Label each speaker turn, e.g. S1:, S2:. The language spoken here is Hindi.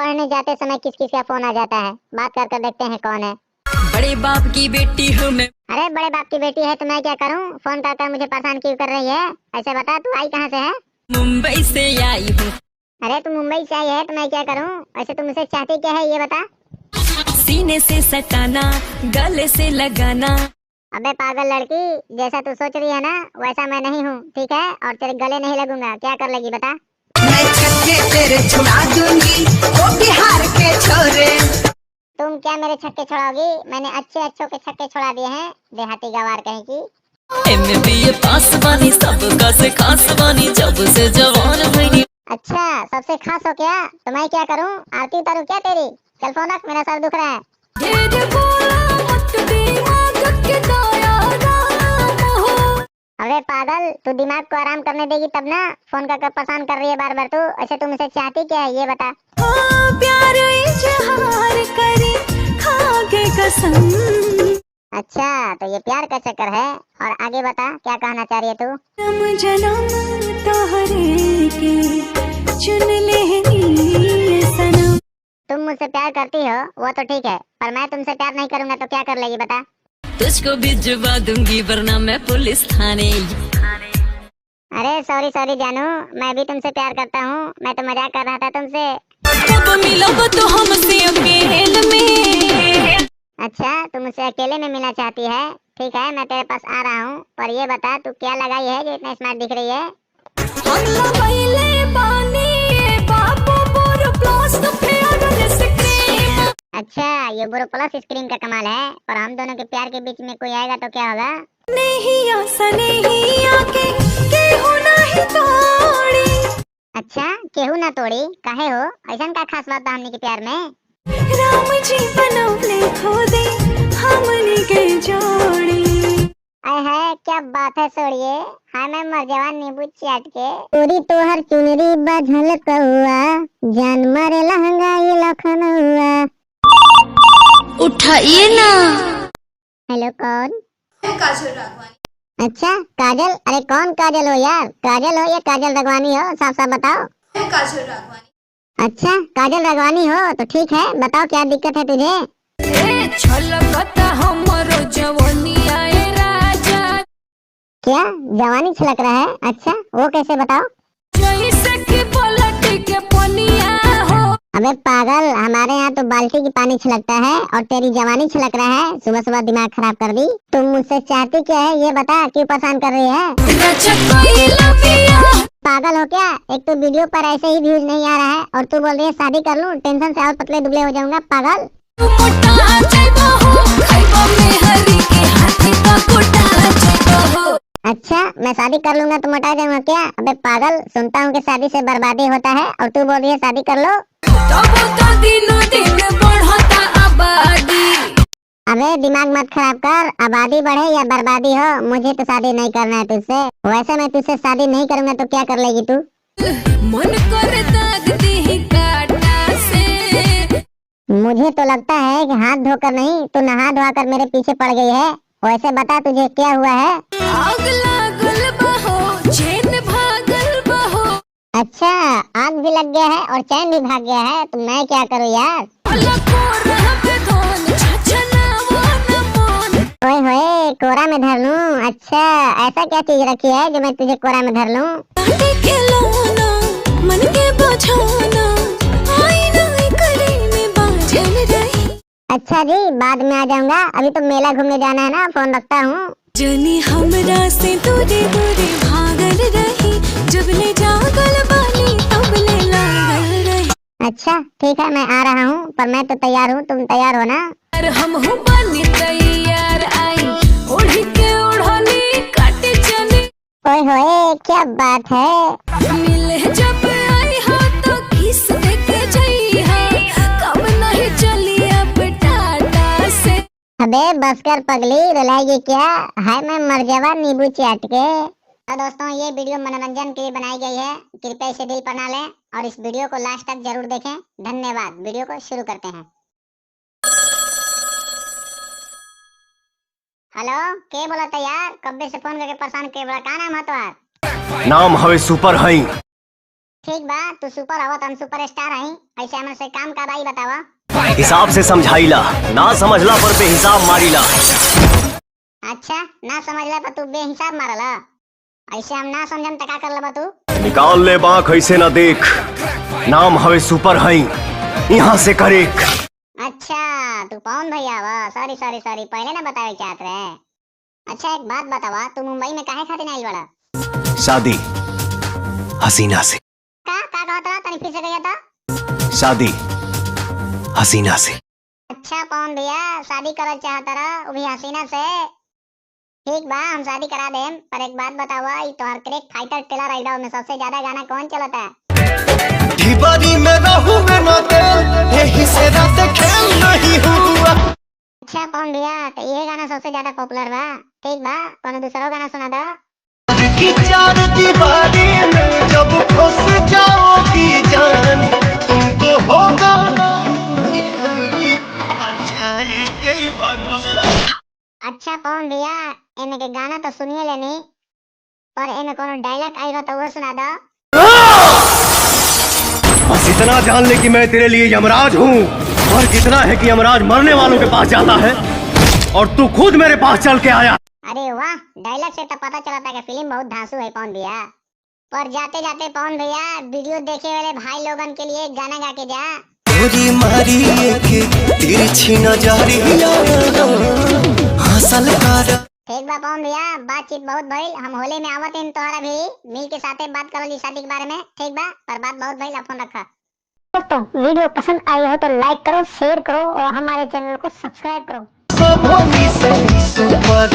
S1: पढ़ने जाते समय किस किस का फोन आ जाता है। बात कर कर देखते हैं कौन है।
S2: बड़े बाप की बेटी हूँ मैं।
S1: अरे बड़े बाप की बेटी है तो मैं क्या करूं? फोन कर कर मुझे परेशान क्यों कर रही है? ऐसे बता, तू आई कहाँ से है?
S2: मुंबई से आई हूँ।
S1: अरे तू मुंबई से आई है तो मैं क्या करूं? ऐसे तू मुझसे चाहती क्या है ये बता।
S2: सीने से सटाना, गले से लगाना।
S1: अबे पागल लड़की, जैसा तू सोच रही है ना वैसा मैं नहीं हूँ, ठीक है? और तेरे गले नहीं लगूंगा। क्या कर लेगी बता?
S3: मैं छक्के तेरे छुड़ा दूंगी, ओ बिहार के छोरे।
S1: तुम क्या मेरे छक्के छोड़ोगी? मैंने अच्छे अच्छों के छक्के छोड़ा दिए हैं, देहाती गवार कहीं की।
S2: MBA पास बानी, सबका से खास बानी, जब से जवान भईनी।
S1: अच्छा, सबसे खास हो क्या? तो मैं क्या करूं? आरती उतारूं क्या तेरी? चल फोन रख, मेरा सर दुख रहा है। अबे पागल, तू दिमाग को आराम करने देगी तब ना। फोन कर परेशान कर रही है बार बार तू। अच्छा तू मुझसे चाहती क्या है ये बता।
S2: प्यार इजहार करी, खाके कसम।
S1: अच्छा तो ये प्यार का चक्कर है। और आगे बता, क्या कहना चाह रही है तू?
S2: जन्म जन्म तोहरे के चुन लेनी सनम।
S1: तुम मुझसे प्यार करती हो वो तो ठीक है, पर मैं तुमसे प्यार नहीं करूंगा तो क्या कर लेगी बता?
S2: तुझको भिजवा दूंगी वरना मैं पुलिस थाने।
S1: अरे सॉरी सॉरी जानू, मैं भी तुमसे प्यार करता हूँ। मैं तो मजाक कर रहा था तुमसे।
S2: कब मिलब तो हमसे अकेले में।
S1: अच्छा तुम मुझसे अकेले में मिलना चाहती है, ठीक है मैं तेरे पास आ रहा हूँ। पर ये बता तू क्या लगाई है जो इतना स्मार्ट दिख रही है?
S2: हम पहले पानी बाबू बोर प्लस फेयर स्क्रीन।
S1: अच्छा ये बोरोप्लस स्क्रीन का कमाल है। पर हम दोनों के प्यार के बीच में कोई आएगा तो क्या होगा?
S2: नहीं आसा नहीं आके केहू नहीं तोड़ी।
S1: अच्छा केहू ना तोड़ी, काहे हो? ऐसा का खास बात बा हमनी के प्यार में?
S2: राम जी बनौले खोदे हमनी के जोड़ी।
S1: आय है क्या बात है, छोड़िए। हाँ मैं मर जवान नींबू चाट के। पूरी तोहर चुनरी बझल कौआ, जान मारे लहंगा ये लखनऊआ।
S2: उठाइए ना।
S1: हेलो कौन?
S3: काजल राघवानी।
S1: अच्छा काजल, अरे कौन काजल हो यार? काजल हो या काजल रगवानी हो, साफ साफ बताओ।
S3: काजल राघवानी।
S1: अच्छा काजल रगवानी हो तो ठीक है, बताओ क्या दिक्कत है तुझे?
S2: छलकता हमरो जवानी आए राजा।
S1: क्या जवानी छलक रहा है? अच्छा वो कैसे बताओ?
S2: जैसे कि पलटी के पनिया हो।
S1: अबे पागल, हमारे यहाँ तो बाल्टी की पानी छलकता है और तेरी जवानी छलक रहा है। सुबह सुबह दिमाग खराब कर दी। तुम मुझसे चाहती क्या है ये बता, क्यों परेशान कर रही है? पागल हो क्या? एक तो वीडियो पर ऐसे ही व्यूज नहीं आ रहा है और तू बोल रही है शादी कर लूं, टेंशन से और पतले दुबले हो जाऊंगा। पागल अच्छा मैं शादी कर लूंगा तो मोटा जाऊंगा क्या? अबे पागल, सुनता हूँ कि शादी से बर्बादी होता है और तू बोल रही है शादी कर लो। अबे दिमाग मत खराब कर, आबादी बढ़े या बर्बादी हो, मुझे तो शादी नहीं करना है तुझसे। वैसे मैं तुझसे शादी नहीं करूंगा तो क्या कर लेगी तू?
S2: मन कर दाग दी काटा से।
S1: मुझे तो लगता है कि हाथ धोकर नहीं तो नहा धोआ कर मेरे पीछे पड़ गई है। वैसे बता तुझे क्या हुआ है?
S2: आग लागल बहो, चैन भागल बहो।
S1: अच्छा आग भी लग गया है और चैन भी भाग गया है, तो मैं क्या करूँ यार? ओए होए कोरा में धर लूं? अच्छा ऐसा क्या चीज रखी है जो मैं तुझे कोरा में धर लूं?
S2: मन के बझाना, आईना करे में बाझल रही।
S1: अच्छा जी बाद में आ जाऊंगा, अभी तो मेला घूमने जाना है ना। फोन रखता हूँ।
S2: जनी हमरा से दूरे दूरे भागल रही, जब ले जागल बानी तब ले लागल रही।
S1: अच्छा ठीक है मैं आ रहा हूँ, पर मैं तो तैयार हूँ, तुम तैयार हो ना?
S2: हम हूँ बनी तैयार, आई ओढ़ी के ओढ़नी काटे चली।
S1: ओए होए क्या बात है?
S2: मिले जब आई हो तो किस दे के जाई हो, कब नहीं चली अब टाटा से।
S1: अबे बस कर पगली, रुलाएगी क्या? है मैं मर जावा नींबू चाट के। तो दोस्तों ये वीडियो मनोरंजन के लिए बनाई गई है, कृपया इसे दिल पर ना लें और इस वीडियो को लास्ट तक जरूर देखें। धन्यवाद। वीडियो को शुरू करते हैं। हेलो के बोला था यार? कब्बे से फोन करके परेशान के बोला, का नाम है तुम्हारा?
S4: नाम हवे सुपर हई।
S1: ठीक बा, तू सुपर आवत हम सुपर स्टार हई, ऐसे हमन से काम का बाई बतावा।
S4: हिसाब से समझाइला, ना समझला पर बेहिसाब मारिला।
S1: अच्छा, ना समझला पर तू बेहिसाब मारला, ऐसे हम ना समझम त का करला बा तू?
S4: निकाल ले बाँख ऐसे न देख, नाम हवे सुपर हई, यहाँ से करेक।
S1: अच्छा, तू पवन भैया वा, सॉरी सॉरी सॉरी, पहले ना बतावे चाहत रहे। अच्छा एक बात बतावा, तू मुंबई में काहे खातिर आइल बड़ा?
S4: शादी हसीना से।
S1: का कहत रहा, तनी फिर से कहिया था।
S4: शादी हसीना से।
S1: अच्छा पवन भैया, शादी करल चाहत रहा, वो भी हसीना से। ठीक बा, हम शादी करा देम, पर एक बात बतावा, ई तोहर क्रैक फाइटर टेलर आइडा में सबसे ज्यादा गाना कौन चलता है?
S4: ढिबारी में रहूं मैं न तेल, यही से रात खेल नहीं हुआ।
S1: अच्छा पवन भैया, तो ये गाना सबसे ज्यादा पॉपुलर बा। ठीक बा, कोनो दूसरा गाना सुना दो।
S4: की चार दीवारी में जब फंस जाओगी जान, तुमको होगा
S1: अच्छा पवन भैया, एमे के गाना तो सुनिए लेनी, पर एमे कोनो डायलॉग आएगा तो वो सुना दो।
S4: बस इतना जान ले कि मैं तेरे लिए यमराज हूँ, और कितना है कि यमराज मरने वालों के पास जाता है, और तू खुद मेरे पास चल के आया।
S1: अरे वाह, डायलॉग से तो पता चला था कि फिल्म बहुत धांसू है पवन भैया। पर जाते जाते पवन भैया, वीडियो देखे वाले भाई लोगन के लिए एक गाना गा के जा।
S4: गोरी मारी एक तिरछी नजरिया हासिल कर।
S1: ठीक बा पवन भैया, बातचीत बहुत भइल, हम होली में आवत हैं तोहरा भी मिल के साथे बात करल जी शादी के बारे में। ठीक बा, पर बात बहुत भइल, फोन रखा। दोस्तों वीडियो पसंद आई हो तो लाइक करो, शेयर करो और हमारे चैनल को सब्सक्राइब करो।
S4: सुपर